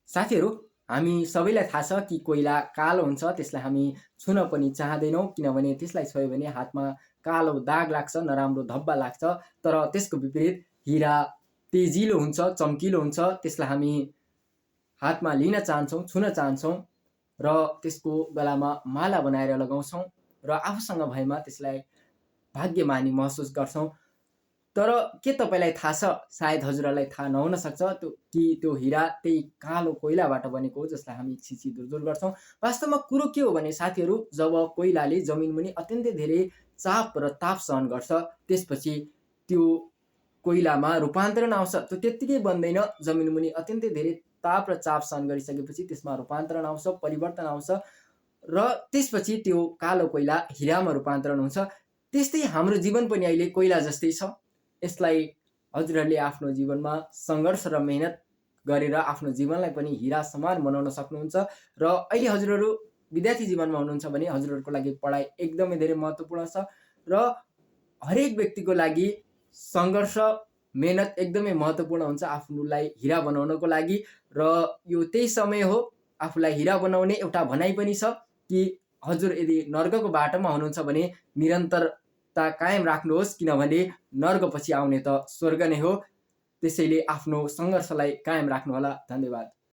साथीहरू, हामी सबैलाई थाहा छ कि कोइला कालो हुन्छ, त्यसलाई हामी छुन पनि चाहँदैनौँ किनभने त्यसलाई छोयो भने हातमा कालो दाग लाग्छ, नराम्रो धब्बा लाग्छ। तर त्यसको विपरीत हिरा तेजिलो हुन्छ, चम्किलो हुन्छ, त्यसलाई हामी हातमा लिन चाहन्छौँ, छुन चाहन्छौँ र त्यसको गलामा माला बनाएर लगाउँछौँ र आफूसँग भएमा त्यसलाई भाग्यमानी महसुस गर्छौँ। तर के तपाईँलाई थाहा छ, सायद हजुरहरूलाई थाहा नहुन सक्छ कि त्यो हिरा त्यही कालो कोइलाबाट बनेको हो जसलाई हामी छिछि दुरदुर गर्छौँ। वास्तवमा कुरो के हो भने साथीहरू, जब कोइलाले जमिनमुनि अत्यन्तै धेरै चाप र ताप सहन गर्छ, त्यसपछि त्यो कोइलामा रूपान्तरण आउँछ। त्यो त्यत्तिकै बन्दैन, जमिनमुनि अत्यन्तै धेरै ताप र चाप सहन गरिसकेपछि त्यसमा रूपान्तरण आउँछ, परिवर्तन आउँछ र त्यसपछि त्यो कालो कोइला हिरामा रूपान्तरण हुन्छ। त्यस्तै हाम्रो जीवन पनि अहिले कोइला जस्तै छ। यसलाई हजुरहरूले आफ्नो जीवनमा सङ्घर्ष र मेहनत गरेर आफ्नो जीवनलाई पनि हिरा समान बनाउन सक्नुहुन्छ। र अहिले हजुरहरू विद्यार्थी जीवनमा हुनुहुन्छ भने हजुरहरूको लागि पढाइ एकदमै धेरै महत्त्वपूर्ण छ र हरेक व्यक्तिको लागि सङ्घर्ष, मेहनत एकदमै महत्त्वपूर्ण हुन्छ आफूलाई हिरा बनाउनको लागि। र यो त्यही समय हो आफूलाई हिरा बनाउने। एउटा भनाइ पनि छ कि हजुर यदि नर्कको बाटोमा हुनुहुन्छ भने निरन्तरता कायम राख्नुहोस्, किनभने नर्कपछि आउने त स्वर्ग नै हो। त्यसैले आफ्नो सङ्घर्षलाई कायम राख्नुहोला। धन्यवाद।